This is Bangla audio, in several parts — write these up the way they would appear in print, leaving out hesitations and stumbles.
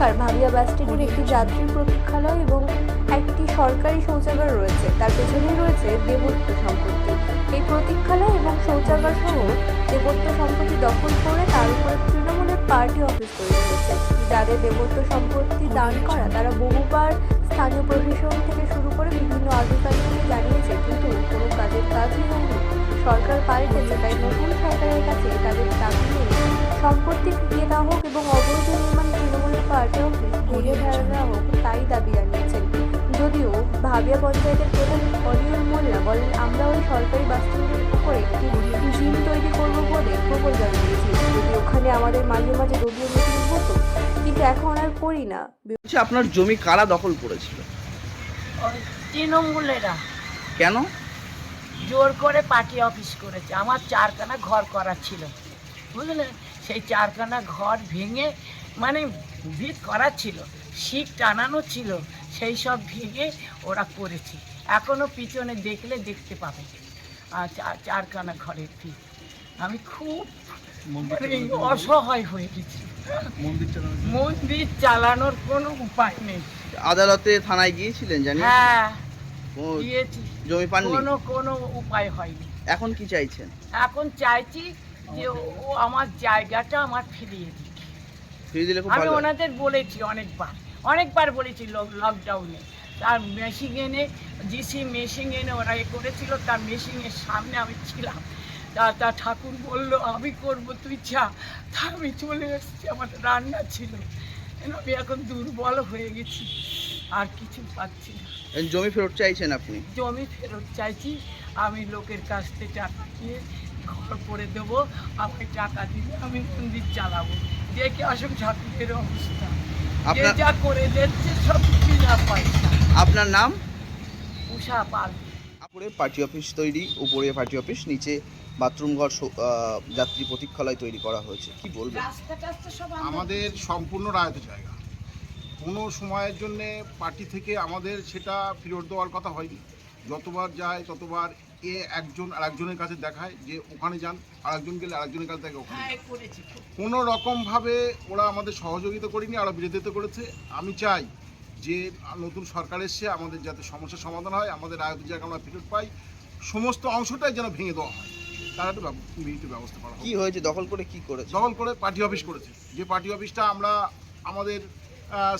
এলাকার ভাবিয়া বাসস্ট্যান্ডের একটি যাত্রী প্রতীক্ষালয় এবং একটি সরকারি শৌচাগার রয়েছে। তার পেছনেই রয়েছে দেবত্ব সম্পত্তি। এই প্রতীক্ষালয় এবং শৌচাগার সহ দেবত্ব সম্পত্তি দখল করে তার উপরে তৃণমূলের পার্টি অফিস তৈরি হয়েছে। যাদের দেবত্ব সম্পত্তি দান করা তারা বহুবার স্থানীয় প্রশাসন থেকে শুরু করে বিভিন্ন আধিকারিককে জানিয়েছে, কিন্তু কোনো কাজের কাজই হয়নি। সরকার পাল্টেছে, তাই নতুন সরকারের কাছে তাদের দাবি নেই সম্পত্তি ফিরিয়ে দেওয়া হোক এবং অবৈধ নির্মাণ তৃণমূলের পার্টি অফিস ঘুরিয়ে ফেরা দেওয়া হোক, তাই দাবি জানিয়েছেন। যদিও ভাবিয়া পঞ্চায়েতের প্রধান অনিয়ল মোল্লা বলেন, আমরা ওই সরকারি বাসস্ট্যান্ডের উপরে একটি জিম তৈরি করবো বলে প্রপোজাল দিয়েছি। যদি ওখানে আমাদের মাঝে মাঝে দলীয় মিটিং হতো, কিন্তু এখন আর করি না। আপনার জমি কারা দখল করেছিল? ওই তৃণমূলেরা কেন? জোর করে পার্টি অফিস করেছে। আমার 4খানা ঘর করা ছিল, বুঝলেন? সেই 4খানা ঘর ভেঙে, মানে ভিত করা ছিল, শিক টানানো ছিল, সেই সব ভেঙে ওরা করেছে। এখনও পিছনে দেখলে দেখতে পাবে 4খানা ঘরের ভিত। আমি খুব অসহায় হয়ে গেছি। মন্দির চালানোর কোনো উপায় নেই। আদালতে থানায় গিয়েছিলেন জানি? হ্যাঁ, ও, দিয়েছি, জমি পাননি? কোনো উপায় হয়নি। এখন কি চাইছেন? এখন চাইছি যে ও আমার জায়গাটা আমার ফিরিয়ে দিক। ফিরিয়ে দিলে খুব আমি ভালো হয়। ওনাদের বলেছি অনেকবার বলেছি লকডাউনে। তার মেশিন এনে, জিসি মেশিন এনে ওরা করেছিল, তার মেশিনের সামনে আমি ছিলাম। তা ঠাকুর বলল আমি করব, তুই চা। তা আমি চলে এসেছি, আমার রান্না ছিল। আমি এখন দুর্বল হয়ে গেছি, আর কিছু পাচ্ছি না। জমি ফেরত চাইছেন আপনি? জমি ফেরত চাইছি। আমি লোকের কাছ থেকে টাকা দিয়ে ঘর করে দেবো। আমাকে টাকা দিলে আমি মন্দির চালাবো। দেখে আসুন ঠাকুরের অবস্থা, যে যা করে দিচ্ছে সব বিনা পয়সা। আপনার নাম? উষা পাল। উপরে পার্টি অফিস তৈরি, উপরে পার্টি অফিস, নিচে বাথরুম ঘর, যাত্রী প্রতীক্ষালয় তৈরি করা হয়েছে, কি বলবেন? রাস্তা টাস্তা সব আমাদের সম্পূর্ণ রায়ত জায়গা। কোনো সময়ের জন্যে পার্টি থেকে আমাদের সেটা ফেরত দেওয়ার কথা হয়নি। যতবার যায় ততবার একজন আরেকজনের কাছে দেখায় যে ওখানে যান, আরেকজন গেলে আরেকজনের কাছে দেখে ওখানে। কোনো রকমভাবে ওরা আমাদের সহযোগিতা করেনি, ওরা বিরোধিতা করেছে। আমি চাই যে নতুন সরকার এসে আমাদের যাতে সমস্যার সমাধান হয়, আমাদের রায়ত জায়গা আমরা ফেরত পাই, সমস্ত অংশটাই যেন ভেঙে দেওয়া হয়, তার একটা বিহিত ব্যবস্থা করা। কি হয়েছে? দখল করে কি করেছে? দখল করে পার্টি অফিস করেছে। যে পার্টি অফিসটা আমরা আমাদের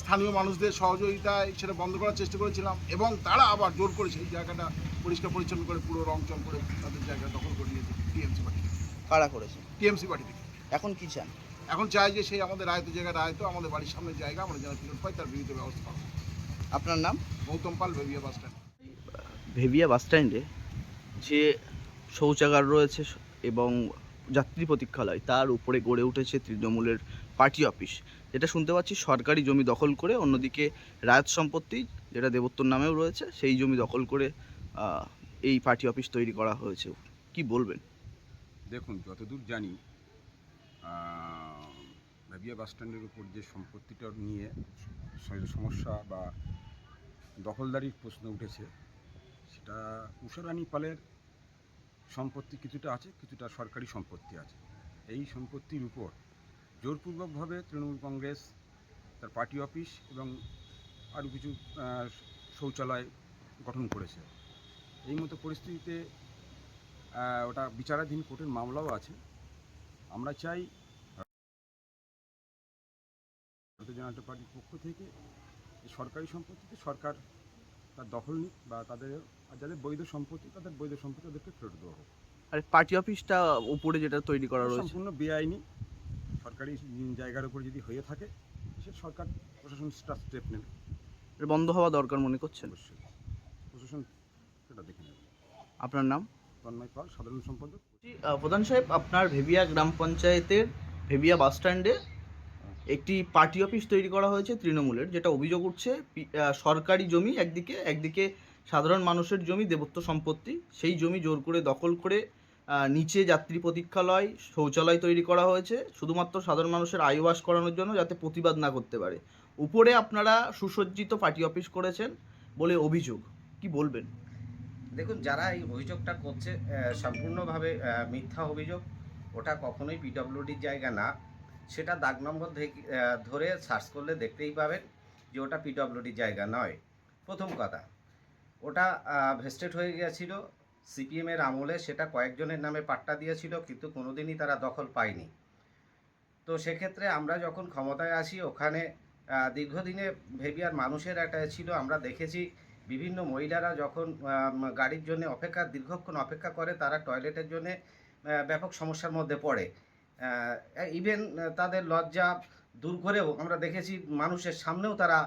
স্থানীয় মানুষদের সহযোগিতায় সেটা বন্ধ করার চেষ্টা করেছিলাম, এবং তারা আবার জোর করে সেই জায়গাটা পরিষ্কার পরিচ্ছন্ন করে পুরো রংচং করে তাদের জায়গা দখল করে নিয়েছে টিএমসি পার্টি। কারা করেছে? টিএমসি পার্টি থেকে। এখন কি চান? এখন চাই যে সেই আমাদের রায়ত জায়গা রায়ত, আমাদের বাড়ির সামনের জায়গা আমরা যেন ফেরত পাই, তার বিহিত ব্যবস্থা করা। আপনার নাম? গৌতম পাল, ভেবিয়া বাস স্ট্যান্ড। ভেবিয়া বাসস্ট্যান্ডে যে শৌচাগার রয়েছে এবং যাত্রী প্রতীক্ষালয়, তার উপরে গড়ে উঠেছে তৃণমূলের পার্টি অফিস। যেটা শুনতে পাচ্ছি সরকারি জমি দখল করে, অন্যদিকে রায়ত সম্পত্তি যেটা দেবত্বর নামেও রয়েছে, সেই জমি দখল করে এই পার্টি অফিস তৈরি করা হয়েছে, কি বলবেন? দেখুন, যতদূর জানি ভেবিয়া বাসস্ট্যান্ডের উপর যে সম্পত্তিটা নিয়ে সমস্যা বা দখলদারির প্রশ্ন উঠেছে, সেটা উষারানী পালের সম্পত্তি কিছুটা আছে, কিছুটা সরকারি সম্পত্তি আছে। এই সম্পত্তির উপর জোরপূর্বকভাবে তৃণমূল কংগ্রেস তার পার্টি অফিস এবং আরও কিছু শৌচালয় গঠন করেছে। এই মতো পরিস্থিতিতে ওটা বিচারাধীন কোর্টের মামলাও আছে। আমরা চাই ভারতীয় জনতা পার্টির পক্ষ থেকে সরকারি সম্পত্তিতে সরকার তার দখল নিক, বা তাদের যাদের বৈধ সম্পত্তি তাদের বৈধ সম্পত্তি তাদেরকে ফেরত দেওয়া হোক। আর পার্টি অফিসটা উপরে যেটা তৈরি করা রয়েছে সম্পূর্ণ বেআইনি। সরকারি জায়গার উপর যদি হয়ে থাকে, সে সরকার প্রশাসন স্টেপ নেবে। এটা বন্ধ হওয়া দরকার মনে করছেন? অবশ্যই প্রশাসন সেটা দেখে নেবে। আপনার নাম? তন্ময় পাল, সাধারণ সম্পাদক। প্রধান সাহেব, আপনার ভেবিয়া গ্রাম পঞ্চায়েতের ভেবিয়া বাসস্ট্যান্ডে একটি পার্টি অফিস তৈরি করা হয়েছে তৃণমূলের, যেটা অভিযোগ উঠছে সরকারি জমি একদিকে সাধারণ মানুষের জমি, দেবত্ব সম্পত্তি, সেই জমি জোর করে দখল করে নিচে যাত্রী প্রতীক্ষালয়, শৌচালয় তৈরি করা হয়েছে শুধুমাত্র সাধারণ মানুষের আয়ুবাস করানোর জন্য, যাতে প্রতিবাদ না করতে পারে। উপরে আপনারা সুসজ্জিত পার্টি অফিস করেছেন বলে অভিযোগ, কি বলবেন? দেখুন, যারা এই অভিযোগটা করছে সম্পূর্ণভাবে মিথ্যা অভিযোগ। ওটা কখনোই পিডব্লিউডির জায়গা না। সেটা দাগ নম্বর ধরে সার্চ করলে দেখতেই পাবেন যে ওটা পিডব্লিউডি জায়গা নয়। প্রথম কথা, ওটা ভেস্টেড হয়ে গিয়েছিল সিপিএমের আমলে, সেটা কয়েকজনের নামে পাট্টা দিয়েছিল, কিন্তু কোনোদিনই তারা দখল পায়নি। তো সেক্ষেত্রে আমরা যখন ক্ষমতায় আসি, ওখানে দীর্ঘদিনে ভেবিয়ার মানুষের একটা ছিল, আমরা দেখেছি বিভিন্ন মহিলারা যখন গাড়ির জন্য দীর্ঘক্ষণ অপেক্ষা করে, তারা টয়লেটের জন্য ব্যাপক সমস্যার মধ্যে পড়ে। ইভেন তাদের লজ্জা দূর করেও আমরা দেখেছি মানুষের সামনেও তারা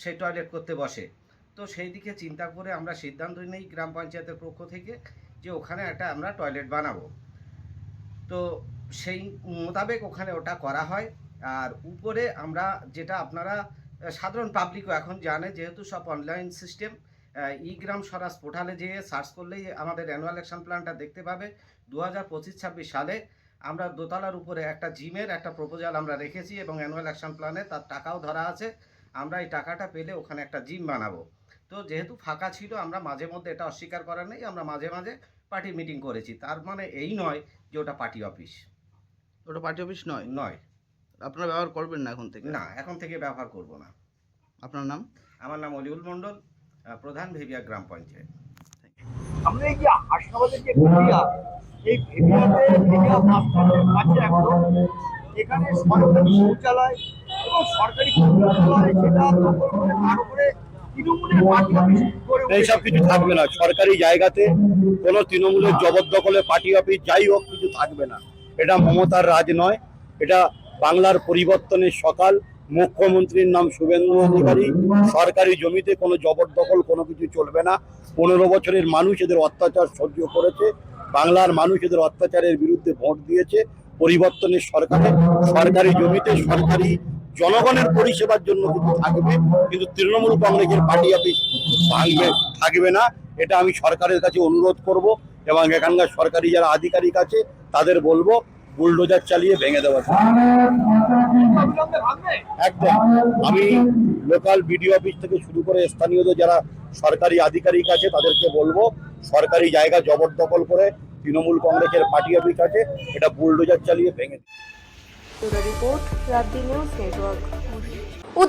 সেই টয়লেট করতে বসে। তো সেই দিকে চিন্তা করে আমরা সিদ্ধান্ত নিই গ্রাম পঞ্চায়েতের পক্ষ থেকে যে ওখানে একটা আমরা টয়লেট বানাবো। তো সেই মোতাবেক ওখানে ওটা করা হয়। আর উপরে আমরা যেটা আপনারা সাধারণ পাবলিকও এখন জানে, যেহেতু সব অনলাইন সিস্টেম, ই গ্রাম স্বরাজ পোর্টালে যেয়ে সার্চ করলেই আমাদের অ্যানুয়াল অ্যাকশন প্ল্যানটা দেখতে পাবে। 2025-26 সালে আমরা দোতলার উপরে একটা জিমের একটা প্রপোজাল আমরা রেখেছি এবং অ্যানুয়াল অ্যাকশন প্ল্যানে তার টাকাও ধরা আছে। আমরা এই টাকাটা পেলে ওখানে একটা জিম বানাবো। তো যেহেতু ফাঁকা ছিল, আমরা মাঝে মধ্যে, এটা অস্বীকার করার নেই, আমরা মাঝে মাঝে পার্টি মিটিং করেছি। তার মানে এই নয় যে ওটা পার্টি অফিস ওটা পার্টি অফিস নয়। নয়। আপনারা ব্যবহার করবেন না এখন থেকে? না, এখন থেকে ব্যবহার করব না। আপনার নাম? আমার নাম অলিউল মণ্ডল, প্রধান ভেবিয়া গ্রাম পঞ্চায়েত। আমরা এই যে হাসনাবাদের যে ভেবিয়া, এই ভেবিয়া বাস স্ট্যান্ডের কাছে একদম এখানে সরকারি শৌচালয় এবং সরকারি শৌচালয় সেটা দখল করে তার উপরে তৃণমূলের পার্টি অফিস করে এইসব কিছু থাকবে না। সরকারি জায়গাতে কোনো তৃণমূলের জবরদখলে পার্টি অফিস যাই হোক কিছু থাকবে না। এটা মমতার রাজ নয়, এটা বাংলার পরিবর্তনের সকাল। মুখ্যমন্ত্রীর নাম শুভেন্দু অধিকারী। সরকারি জমিতে কোনো জবরদখল কোনো কিছু চলবে না। 15 বছরের মানুষ এদের অত্যাচার সহ্য করেছে, বাংলার মানুষ এদের অত্যাচারের বিরুদ্ধে ভোট দিয়েছে। পরিবর্তনের সরকারে সরকারি জমিতে সরকারি জনগণের পরিষেবার জন্য কিছু থাকবে, কিন্তু তৃণমূল কংগ্রেসের পার্টি অফিস থাকবে না। এটা আমি সরকারের কাছে অনুরোধ করব এবং এখানকার সরকারি যারা আধিকারিক আছে তাদের বলবো বুলডোজার চালিয়ে ভেঙে দেওয়া। একদম আমি লোকাল বিডিও অফিস থেকে শুরু করে স্থানীয় যারা সরকারি আধিকারিক আছে তাদেরকে বলবো সরকারি জায়গা জবরদখল করে তৃণমূল কংগ্রেসের পার্টি অফিস আছে, এটা বুলডোজার চালিয়ে ভেঙে। রিপোর্ট রাত নিউজ নেটওয়ার্ক।